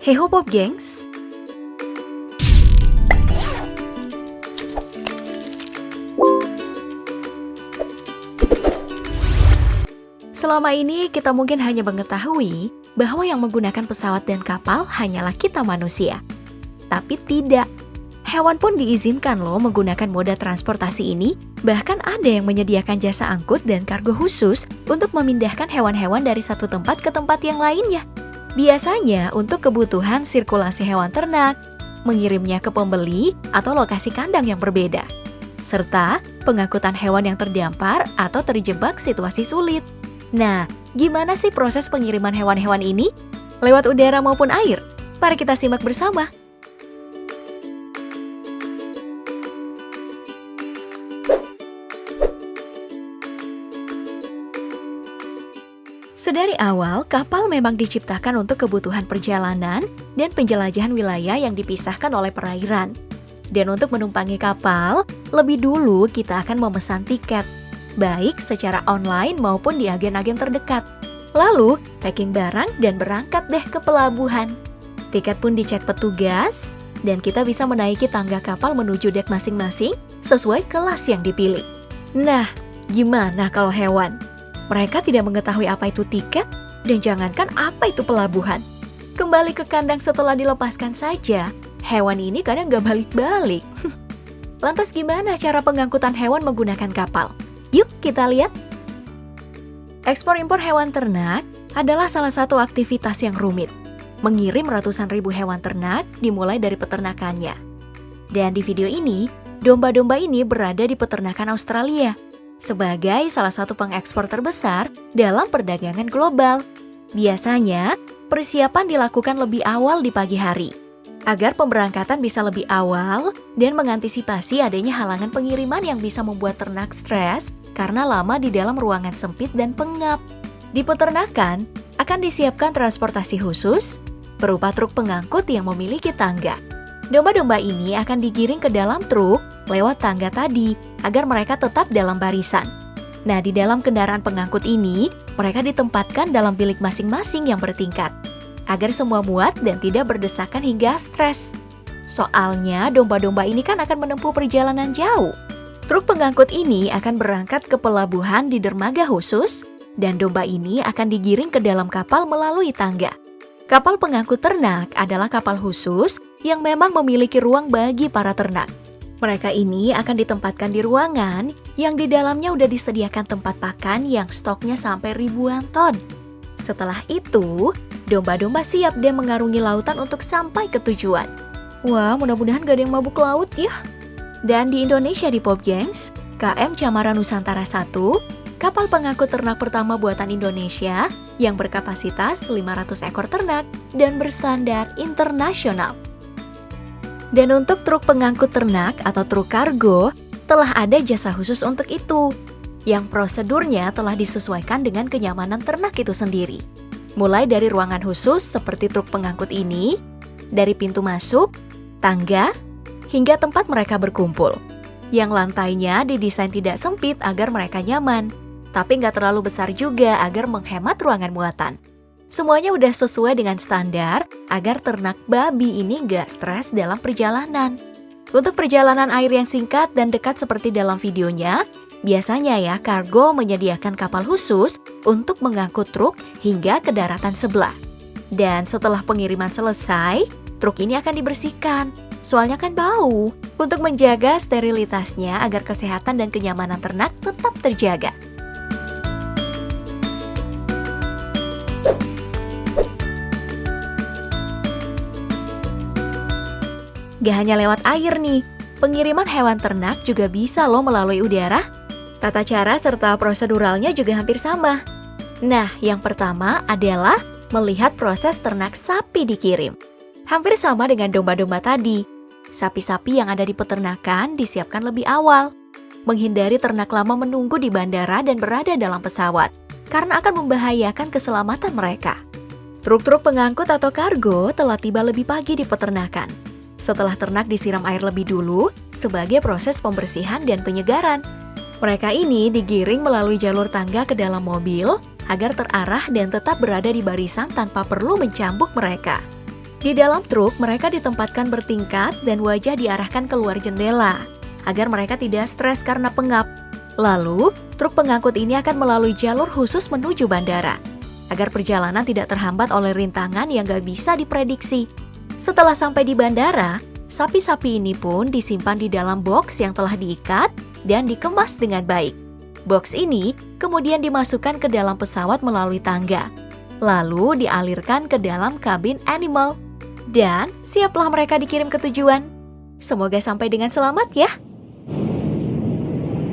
Hey ho Pop gengs! Selama ini kita mungkin hanya mengetahui bahwa yang menggunakan pesawat dan kapal hanyalah kita manusia. Tapi tidak. Hewan pun diizinkan loh menggunakan moda transportasi ini, bahkan ada yang menyediakan jasa angkut dan kargo khusus untuk memindahkan hewan-hewan dari satu tempat ke tempat yang lainnya. Biasanya untuk kebutuhan sirkulasi hewan ternak, mengirimnya ke pembeli atau lokasi kandang yang berbeda, serta pengangkutan hewan yang terdampar atau terjebak situasi sulit. Nah, gimana sih proses pengiriman hewan-hewan ini? Lewat udara maupun air? Mari kita simak bersama. Sedari awal, kapal memang diciptakan untuk kebutuhan perjalanan dan penjelajahan wilayah yang dipisahkan oleh perairan. Dan untuk menumpangi kapal, lebih dulu kita akan memesan tiket, baik secara online maupun di agen-agen terdekat. Lalu, packing barang dan berangkat deh ke pelabuhan. Tiket pun dicek petugas, dan kita bisa menaiki tangga kapal menuju dek masing-masing sesuai kelas yang dipilih. Nah, gimana kalau hewan? Mereka tidak mengetahui apa itu tiket, dan jangankan apa itu pelabuhan. Kembali ke kandang setelah dilepaskan saja, hewan ini kadang gak balik-balik. Lantas gimana cara pengangkutan hewan menggunakan kapal? Yuk kita lihat. Ekspor-impor hewan ternak adalah salah satu aktivitas yang rumit. Mengirim ratusan ribu hewan ternak dimulai dari peternakannya. Dan di video ini, domba-domba ini berada di peternakan Australia sebagai salah satu pengekspor terbesar dalam perdagangan global. Biasanya, persiapan dilakukan lebih awal di pagi hari, agar pemberangkatan bisa lebih awal dan mengantisipasi adanya halangan pengiriman yang bisa membuat ternak stres karena lama di dalam ruangan sempit dan pengap. Di peternakan, akan disiapkan transportasi khusus berupa truk pengangkut yang memiliki tangga. Domba-domba ini akan digiring ke dalam truk lewat tangga tadi agar mereka tetap dalam barisan. Nah, di dalam kendaraan pengangkut ini, mereka ditempatkan dalam bilik masing-masing yang bertingkat agar semua muat dan tidak berdesakan hingga stres. Soalnya, domba-domba ini kan akan menempuh perjalanan jauh. Truk pengangkut ini akan berangkat ke pelabuhan di dermaga khusus, dan domba ini akan digiring ke dalam kapal melalui tangga. Kapal pengangkut ternak adalah kapal khusus yang memang memiliki ruang bagi para ternak. Mereka ini akan ditempatkan di ruangan yang di dalamnya udah disediakan tempat pakan yang stoknya sampai ribuan ton. Setelah itu, domba-domba siap deh mengarungi lautan untuk sampai ke tujuan. Wah, mudah-mudahan gak ada yang mabuk laut ya. Dan di Indonesia di Pop Gengs, KM Camara Nusantara 1, kapal pengangkut ternak pertama buatan Indonesia yang berkapasitas 500 ekor ternak dan berstandar internasional. Dan untuk truk pengangkut ternak atau truk kargo, telah ada jasa khusus untuk itu, yang prosedurnya telah disesuaikan dengan kenyamanan ternak itu sendiri. Mulai dari ruangan khusus seperti truk pengangkut ini, dari pintu masuk, tangga, hingga tempat mereka berkumpul. Yang lantainya didesain tidak sempit agar mereka nyaman, tapi nggak terlalu besar juga agar menghemat ruangan muatan. Semuanya udah sesuai dengan standar agar ternak babi ini nggak stres dalam perjalanan. Untuk perjalanan air yang singkat dan dekat seperti dalam videonya, biasanya ya kargo menyediakan kapal khusus untuk mengangkut truk hingga ke daratan sebelah. Dan setelah pengiriman selesai, truk ini akan dibersihkan. Soalnya kan bau, untuk menjaga sterilitasnya agar kesehatan dan kenyamanan ternak tetap terjaga. Gak hanya lewat air nih, pengiriman hewan ternak juga bisa loh melalui udara. Tata cara serta proseduralnya juga hampir sama. Nah, yang pertama adalah melihat proses ternak sapi dikirim. Hampir sama dengan domba-domba tadi. Sapi-sapi yang ada di peternakan disiapkan lebih awal, menghindari ternak lama menunggu di bandara dan berada dalam pesawat, karena akan membahayakan keselamatan mereka. Truk-truk pengangkut atau kargo telah tiba lebih pagi di peternakan. Setelah ternak disiram air lebih dulu sebagai proses pembersihan dan penyegaran. Mereka ini digiring melalui jalur tangga ke dalam mobil agar terarah dan tetap berada di barisan tanpa perlu mencambuk mereka. Di dalam truk, mereka ditempatkan bertingkat dan wajah diarahkan keluar jendela, agar mereka tidak stres karena pengap. Lalu, truk pengangkut ini akan melalui jalur khusus menuju bandara, agar perjalanan tidak terhambat oleh rintangan yang gak bisa diprediksi. Setelah sampai di bandara, sapi-sapi ini pun disimpan di dalam box yang telah diikat dan dikemas dengan baik. Box ini kemudian dimasukkan ke dalam pesawat melalui tangga, lalu dialirkan ke dalam kabin animal. Dan siaplah mereka dikirim ke tujuan. Semoga sampai dengan selamat ya.